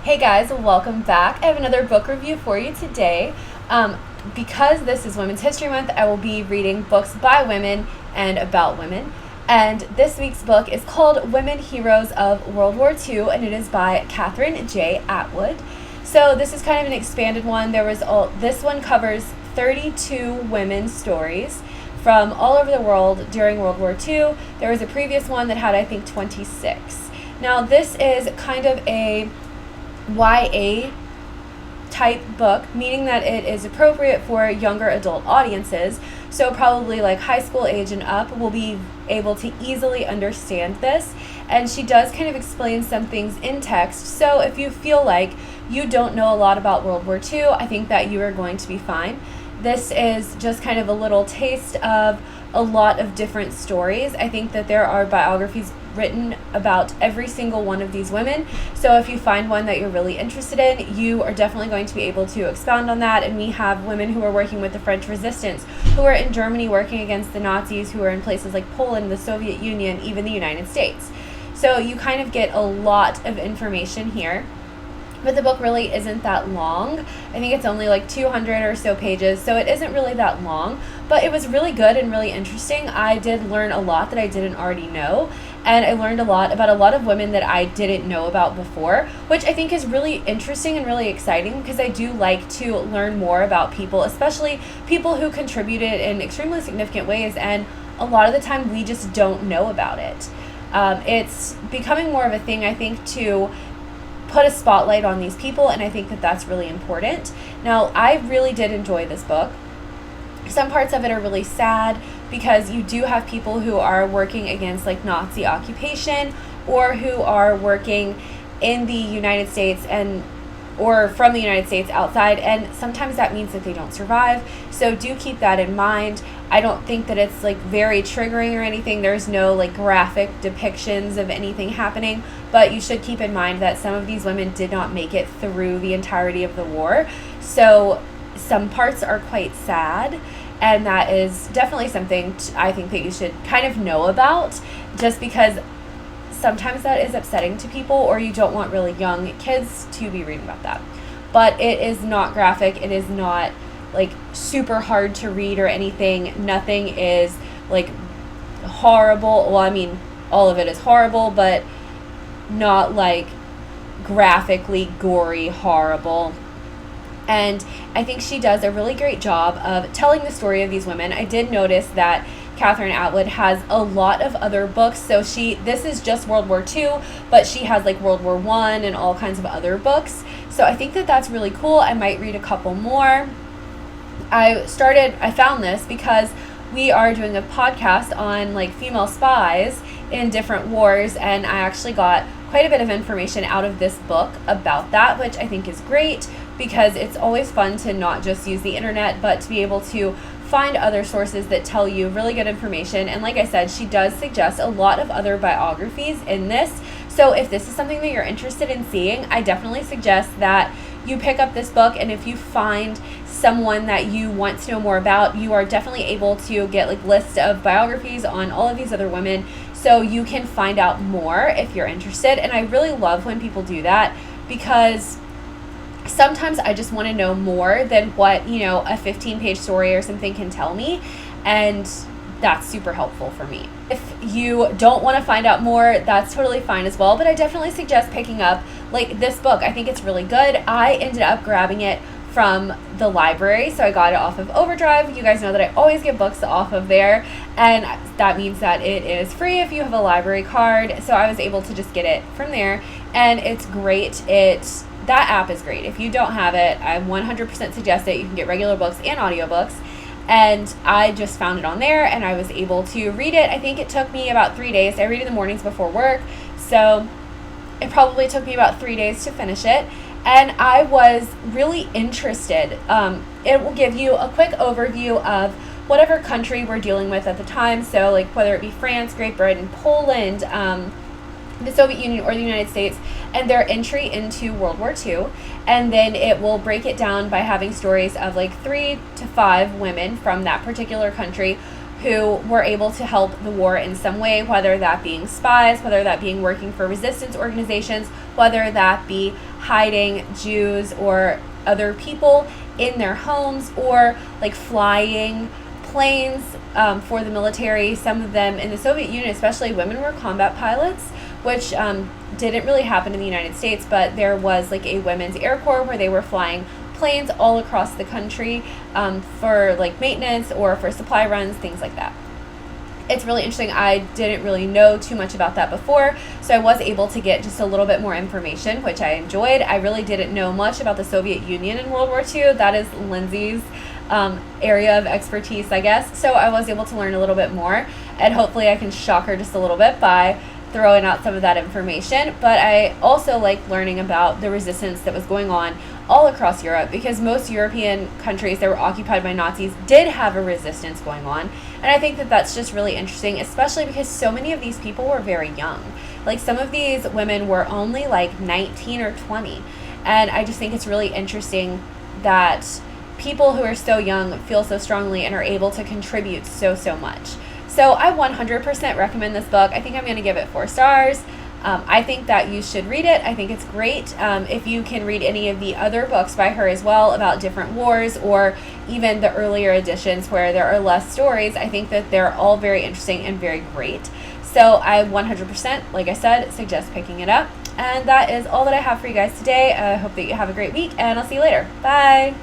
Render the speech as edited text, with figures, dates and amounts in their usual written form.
Hey guys, welcome back. I have another book review for you today. Because this is Women's History Month, I will be reading books by women and about women. And this week's book is called Women Heroes of World War II, and it is by Catherine J. Atwood. So this is kind of an expanded one. This one covers 32 women's stories from all over the world during World War II. There was a previous one that had, I think, 26. Now this is kind of a YA type book, meaning that it is appropriate for younger adult audiences. So probably like high school age and up will be able to easily understand this. And she does kind of explain some things in text. So if you feel like you don't know a lot about World War II, I think that you are going to be fine. This is just kind of a little taste of a lot of different stories. I think that there are biographies written about every single one of these women. So if you find one that you're really interested in, you are definitely going to be able to expound on that. And we have women who are working with the French resistance, who are in Germany working against the Nazis, who are in places like Poland, the Soviet Union, even the United States. So you kind of get a lot of information here. But the book really isn't that long. I think it's only like 200 or so pages, so it isn't really that long. But it was really good and really interesting. I did learn a lot that I didn't already know, and I learned a lot about a lot of women that I didn't know about before, which I think is really interesting and really exciting, because I do like to learn more about people, especially people who contributed in extremely significant ways, and a lot of the time we just don't know about it. It's becoming more of a thing, I think, to put a spotlight on these people, and I think that that's really important. Now, I really did enjoy this book. Some parts of it are really sad because you do have people who are working against like Nazi occupation, or who are working in the United States or from the United States outside, and sometimes that means that they don't survive. So do keep that in mind. I don't think that it's like very triggering or anything. There's no like graphic depictions of anything happening, but you should keep in mind that some of these women did not make it through the entirety of the war. So some parts are quite sad, and that is definitely something I think that you should kind of know about, just because sometimes that is upsetting to people, or you don't want really young kids to be reading about that. But it is not graphic. It is not like super hard to read or anything. Nothing is like horrible. Well, I mean, all of it is horrible, but not like graphically gory horrible. And I think she does a really great job of telling the story of these women. I did notice that Catherine Atwood has a lot of other books. So this is just World War II, but she has like World War I and all kinds of other books. So I think that that's really cool. I might read a couple more. I found this because we are doing a podcast on like female spies in different wars, and I actually got quite a bit of information out of this book about that, which I think is great, because it's always fun to not just use the internet, but to be able to find other sources that tell you really good information. And like I said, she does suggest a lot of other biographies in this. So if this is something that you're interested in seeing, I definitely suggest that you pick up this book. And if you find someone that you want to know more about, you are definitely able to get like lists of biographies on all of these other women, so you can find out more if you're interested. And I really love when people do that, because sometimes I just want to know more than what, a 15-page story or something can tell me, and that's super helpful for me. If you don't want to find out more, that's totally fine as well, but I definitely suggest picking up like this book. I think it's really good. I ended up grabbing it from the library, so I got it off of Overdrive. You guys know that I always get books off of there, and that means that it is free if you have a library card. So I was able to just get it from there, and it's great. That app is great. If you don't have it, I 100% suggest it. You can get regular books and audiobooks. And I just found it on there, and I was able to read it. I think it took me about 3 days. I read in the mornings before work, so it probably took me about 3 days to finish it. And I was really interested. It will give you a quick overview of whatever country we're dealing with at the time. So like whether it be France, Great Britain, Poland, the Soviet Union, or the United States, and their entry into World War II. And then it will break it down by having stories of like 3 to 5 women from that particular country who were able to help the war in some way, whether that being spies, whether that being working for resistance organizations, whether that be hiding Jews or other people in their homes, or like flying planes for the military. Some of them in the Soviet Union, especially women, were combat pilots, which didn't really happen in the United States, but there was like a women's Air Corps where they were flying planes all across the country for like maintenance or for supply runs, things like that. It's really interesting. I didn't really know too much about that before, so I was able to get just a little bit more information, which I enjoyed. I really didn't know much about the Soviet Union in World War II. That is Lindsay's area of expertise, I guess. So I was able to learn a little bit more, and hopefully I can shock her just a little bit by throwing out some of that information. But I also like learning about the resistance that was going on all across Europe, because most European countries that were occupied by Nazis did have a resistance going on. And I think that that's just really interesting, especially because so many of these people were very young. Like, some of these women were only like 19 or 20. And I just think it's really interesting that people who are so young feel so strongly and are able to contribute so much. So I 100% recommend this book. I think I'm going to give it 4 stars. I think that you should read it. I think it's great. If you can read any of the other books by her as well about different wars, or even the earlier editions where there are less stories, I think that they're all very interesting and very great. So I 100%, like I said, suggest picking it up. And that is all that I have for you guys today. I hope that you have a great week, and I'll see you later. Bye!